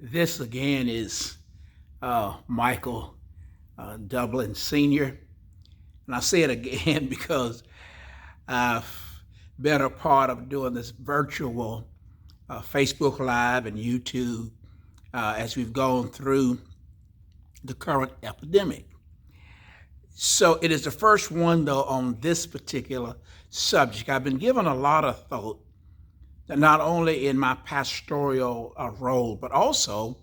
This again is Michael Dublin Sr. And I say it again because I've been a part of doing this virtual Facebook Live and YouTube as we've gone through the current epidemic. So it is the first one, though, on this particular subject. I've been given a lot of thought, that not only in my pastoral role, but also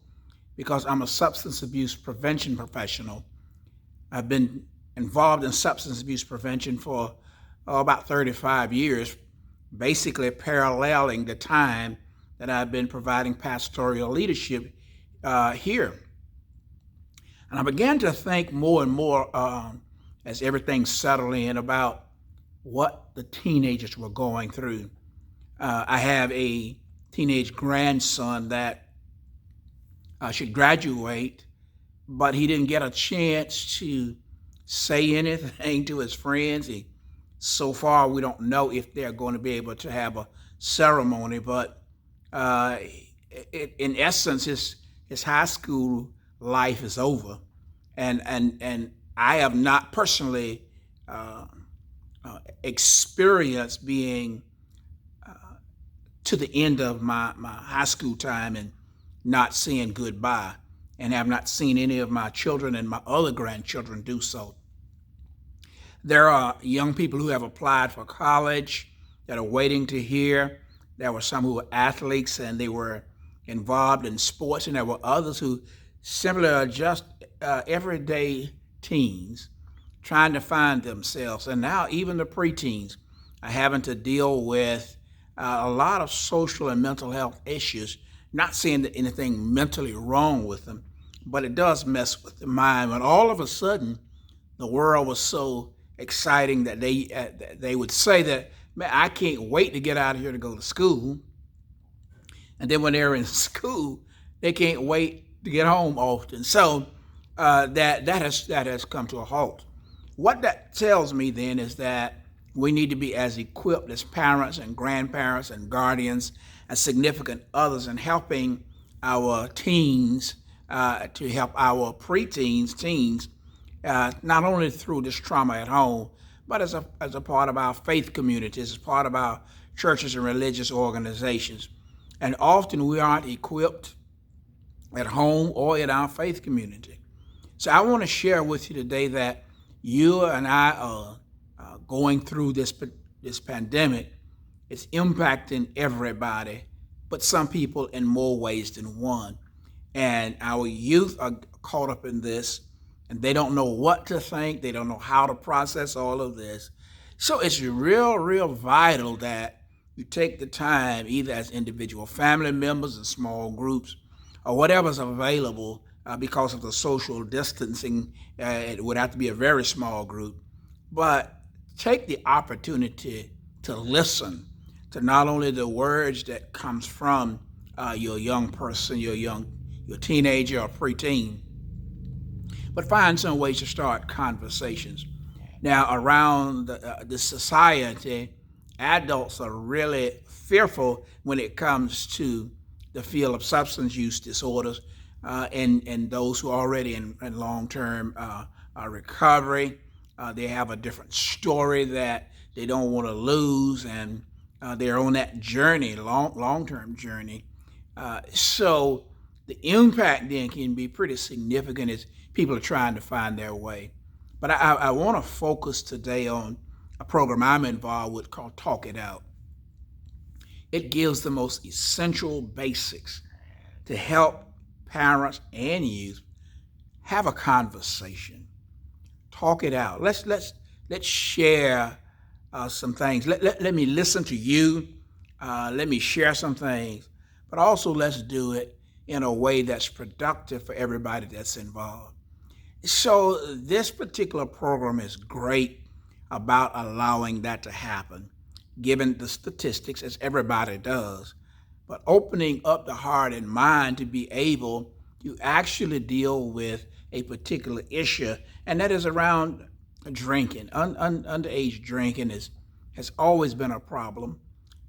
because I'm a substance abuse prevention professional. I've been involved in substance abuse prevention for about 35 years, basically paralleling the time that I've been providing pastoral leadership here. And I began to think more and more as everything settled in about what the teenagers were going through. I have a teenage grandson that should graduate, but he didn't get a chance to say anything to his friends. So far, we don't know if they're going to be able to have a ceremony, but in essence, his high school life is over. And I have not personally experienced being to the end of my high school time and not saying goodbye, and have not seen any of my children and my other grandchildren do so. There are young people who have applied for college that are waiting to hear. There were some who were athletes and they were involved in sports, and there were others who simply are just everyday teens trying to find themselves. And now even the preteens are having to deal with a lot of social and mental health issues. Not saying that anything mentally wrong with them, but it does mess with the mind. When all of a sudden the world was so exciting that they would say that, man, I can't wait to get out of here to go to school. And then when they're in school, they can't wait to get home often. So that has come to a halt. What that tells me then is that we need to be as equipped as parents and grandparents and guardians and significant others in helping our teens to help our preteens, teens, not only through this trauma at home, but as a part of our faith communities, as part of our churches and religious organizations. And often we aren't equipped at home or in our faith community. So I want to share with you today that you and I are going through this pandemic. It's impacting everybody, but some people in more ways than one. And our youth are caught up in this, and they don't know what to think. They don't know how to process all of this. So it's real vital that you take the time, either as individual family members and small groups, or whatever's available because of the social distancing. It would have to be a very small group. But take the opportunity to listen to not only the words that comes from your young person, your teenager or preteen, but find some ways to start conversations. Now, around the society, adults are really fearful when it comes to the field of substance use disorders and those who are already in long-term recovery. They have a different story that they don't want to lose, and they're on that journey, long-term journey. So the impact then can be pretty significant as people are trying to find their way. But I want to focus today on a program I'm involved with called Talk It Out. It gives the most essential basics to help parents and youth have a conversation. Talk it out. Let's share some things. Let me listen to you. Let me share some things, but also let's do it in a way that's productive for everybody that's involved. So this particular program is great about allowing that to happen, given the statistics, as everybody does, but opening up the heart and mind to be able to actually deal with a particular issue, and that is around drinking. Underage drinking has always been a problem.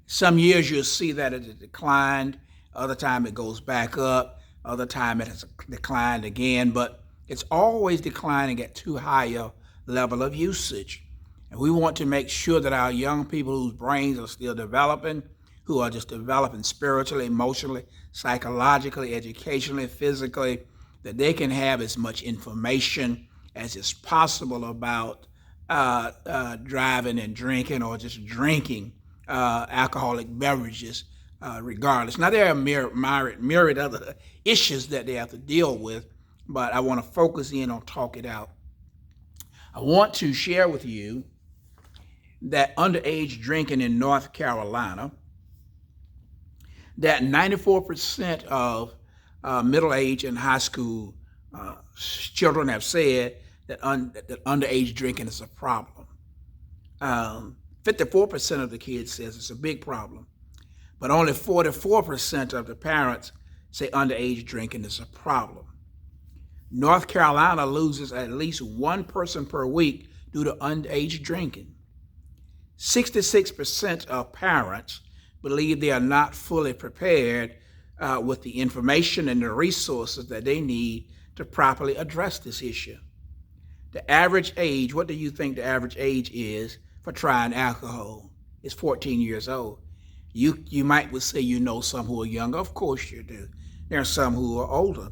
Some years you'll see that it declined, other time it goes back up. Other time it has declined again, but it's always declining at too high a level of usage. And we want to make sure that our young people whose brains are still developing, who are just developing spiritually, emotionally, psychologically, educationally, physically, that they can have as much information as is possible about driving and drinking or just drinking alcoholic beverages, regardless. Now, there are myriad other issues that they have to deal with, but I want to focus in on talk it out. I want to share with you that underage drinking in North Carolina, that 94% of middle-aged and high school children have said that underage drinking is a problem. 54% of the kids says it's a big problem, but only 44% of the parents say underage drinking is a problem. North Carolina loses at least one person per week due to underage drinking. 66% of parents believe they are not fully prepared with the information and the resources that they need to properly address this issue. The average age, what do you think the average age is for trying alcohol? It's 14 years old. You might would say you know some who are younger. Of course you do. There are some who are older.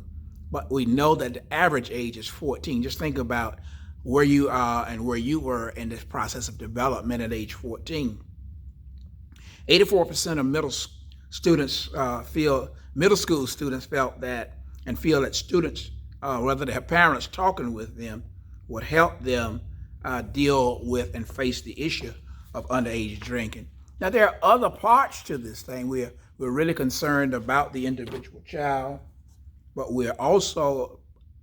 But we know that the average age is 14. Just think about where you are and where you were in this process of development at age 14. 84% of middle school students felt that and feel that students, whether their parents talking with them, would help them deal with and face the issue of underage drinking. Now, there are other parts to this thing. We're really concerned about the individual child, but we're also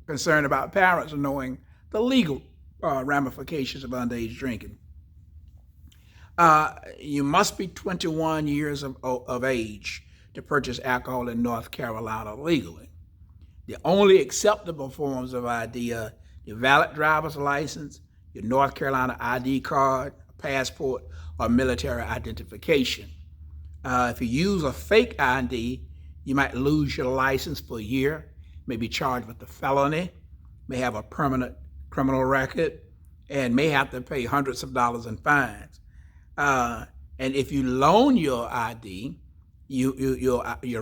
concerned about parents knowing the legal ramifications of underage drinking. You must be 21 years of age to purchase alcohol in North Carolina legally. The only acceptable forms of ID are your valid driver's license, your North Carolina ID card, passport, or military identification. If you use a fake ID, you might lose your license for a year, may be charged with a felony, may have a permanent criminal record, and may have to pay hundreds of dollars in fines. And if you loan your ID, your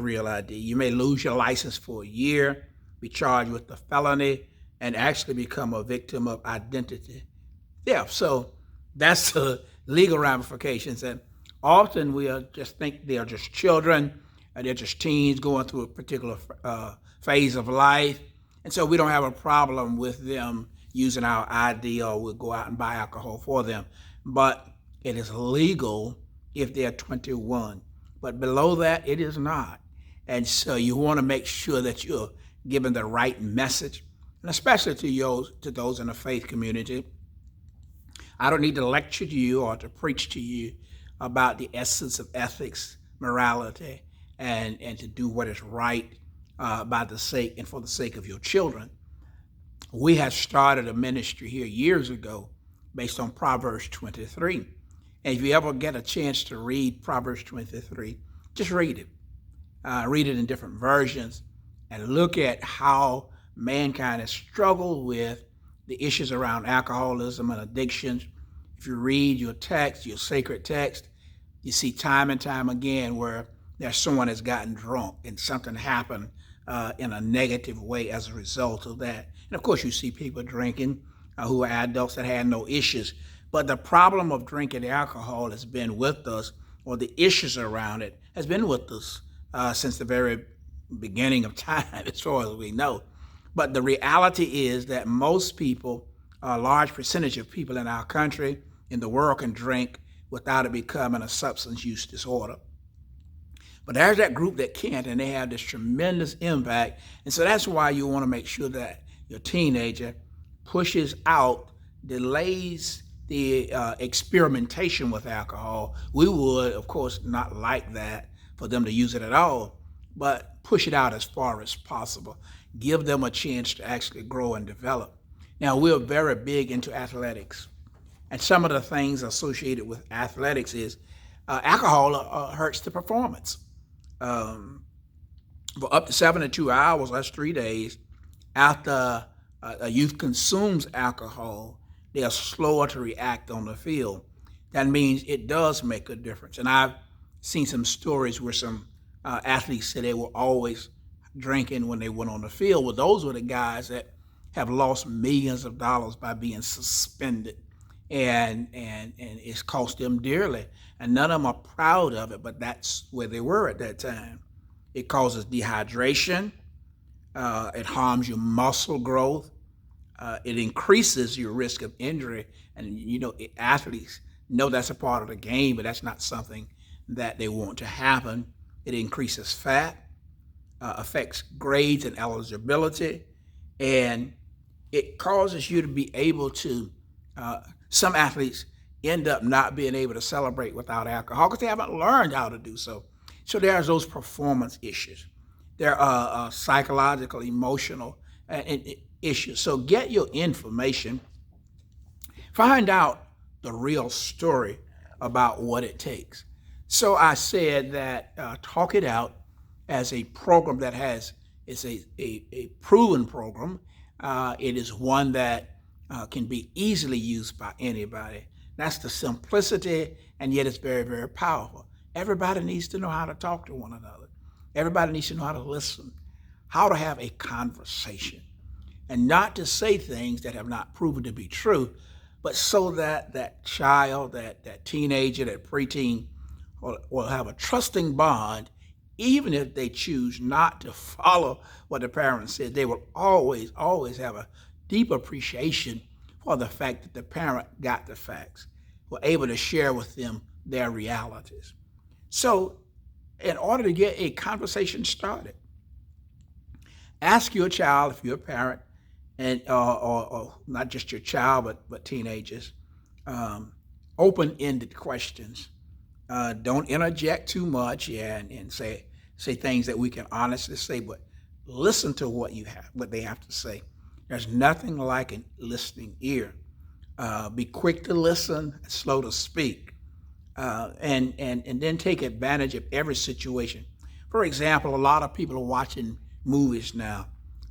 real ID, you may lose your license for a year, be charged with a felony, and actually become a victim of identity theft. So that's the legal ramifications. And often we just think they are just children, they're just teens going through a particular phase of life. And so we don't have a problem with them using our ID, or we'll go out and buy alcohol for them. But it is legal if they're 21. But below that, it is not. And so you want to make sure that you're giving the right message, and especially to those in the faith community. I don't need to lecture to you or to preach to you about the essence of ethics, morality, and to do what is right by the sake and for the sake of your children. We had started a ministry here years ago based on Proverbs 23. And if you ever get a chance to read Proverbs 23, just read it. Read it in different versions and look at how mankind has struggled with the issues around alcoholism and addictions. If you read your text, your sacred text, you see time and time again where there's someone that's gotten drunk and something happened in a negative way as a result of that. And of course, you see people drinking who are adults that had no issues. But the problem of drinking alcohol has been with us, or the issues around it has been with us since the very beginning of time, as far as we know. But the reality is that most people, a large percentage of people in our country, in the world, can drink without it becoming a substance use disorder. But there's that group that can't, and they have this tremendous impact. And so that's why you want to make sure that your teenager pushes out, delays the experimentation with alcohol. We would, of course, not like that for them to use it at all, but push it out as far as possible. Give them a chance to actually grow and develop. Now, we're very big into athletics. And some of the things associated with athletics is alcohol hurts the performance. for up to 72 hours, that's 3 days, after a youth consumes alcohol, they are slower to react on the field. That means it does make a difference. And I've seen some stories where some athletes said they were always drinking when they went on the field. Well, those were the guys that have lost millions of dollars by being suspended, and it's cost them dearly. And none of them are proud of it, but that's where they were at that time. It causes dehydration. It harms your muscle growth. It increases your risk of injury. And athletes know that's a part of the game, but that's not something that they want to happen. It increases fat, affects grades and eligibility, and it causes you to be able to. Some athletes end up not being able to celebrate without alcohol because they haven't learned how to do so. So there's those performance issues. There are psychological, emotional issues. So get your information. Find out the real story about what it takes. So I said that Talk It Out as a program that is a proven program. It is one that can be easily used by anybody. That's the simplicity, and yet it's very, very powerful. Everybody needs to know how to talk to one another. Everybody needs to know how to listen, how to have a conversation, and not to say things that have not proven to be true, but so that that child, that teenager, that preteen will have a trusting bond. Even if they choose not to follow what the parents said, they will always, always have a deep appreciation for the fact that the parent got the facts, were able to share with them their realities. So, in order to get a conversation started, ask your child, if you're a parent, and or not just your child, but teenagers, open-ended questions. Don't interject too much, and say things that we can honestly say, but listen to what they have to say. There's nothing like a listening ear. Be quick to listen, slow to speak, and then take advantage of every situation. For example, a lot of people are watching movies now.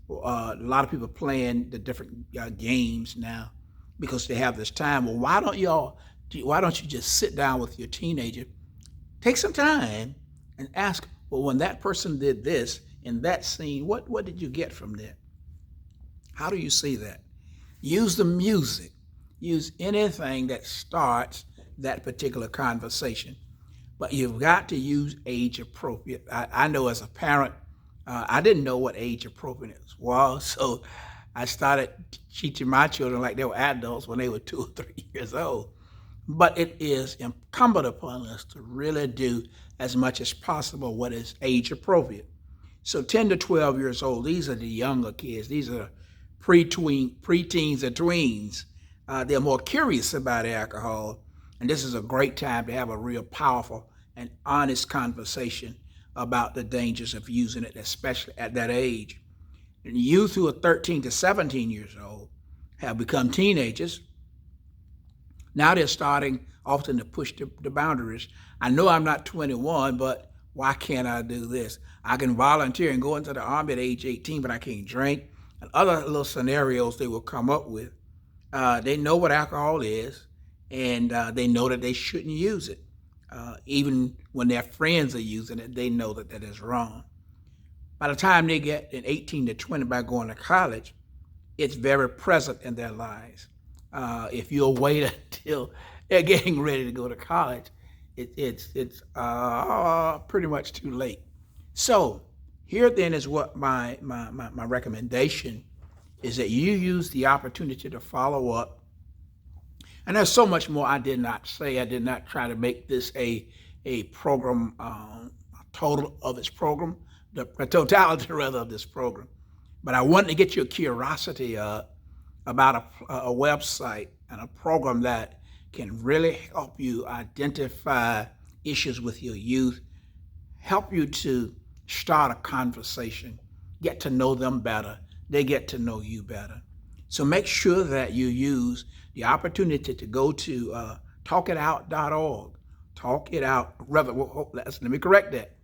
A lot of people playing the different games now because they have this time. Well, why don't you just sit down with your teenager, take some time, and ask, well, when that person did this in that scene, what did you get from that? How do you see that? Use the music. Use anything that starts that particular conversation. But you've got to use age appropriate. I know as a parent, I didn't know what age appropriate was, so I started teaching my children like they were adults when they were 2 or 3 years old. But it is incumbent upon us to really do as much as possible what is age appropriate. So 10 to 12 years old, these are the younger kids. These are preteens and tweens. They're more curious about alcohol, and this is a great time to have a real powerful and honest conversation about the dangers of using it, especially at that age. And youth who are 13 to 17 years old have become teenagers. Now they're starting often to push the boundaries. I know I'm not 21, but why can't I do this? I can volunteer and go into the army at age 18, but I can't drink. And other little scenarios they will come up with. They know what alcohol is, and they know that they shouldn't use it. Even when their friends are using it, they know that that is wrong. By the time they get in 18 to 20 by going to college, it's very present in their lives. If you'll wait until they're getting ready to go to college, it's pretty much too late. So here then is what my recommendation is, that you use the opportunity to follow up. And there's so much more I did not say. I did not try to make this a program, a total of its program, the totality rather of this program. But I wanted to get your curiosity up about a website and a program that can really help you identify issues with your youth, help you to start a conversation, get to know them better, they get to know you better. So make sure that you use the opportunity to go to talkitout.org. Talk It Out, rather, let me correct that.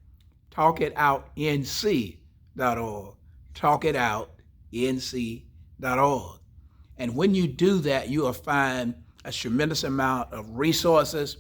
Talk It Out NC. talkitoutnc.org. Talkitoutnc.org. And when you do that, you will find a tremendous amount of resources,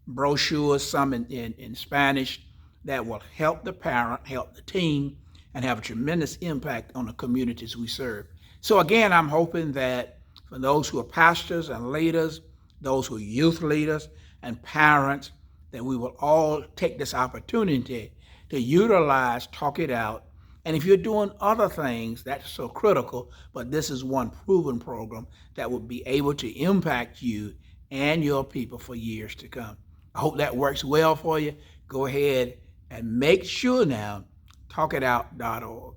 brochures, some in Spanish, that will help the parent, help the teen, and have a tremendous impact on the communities we serve. So again, I'm hoping that for those who are pastors and leaders, those who are youth leaders and parents, that we will all take this opportunity to utilize Talk It Out. And if you're doing other things, that's so critical, but this is one proven program that will be able to impact you and your people for years to come. I hope that works well for you. Go ahead and make sure now, talkitout.org.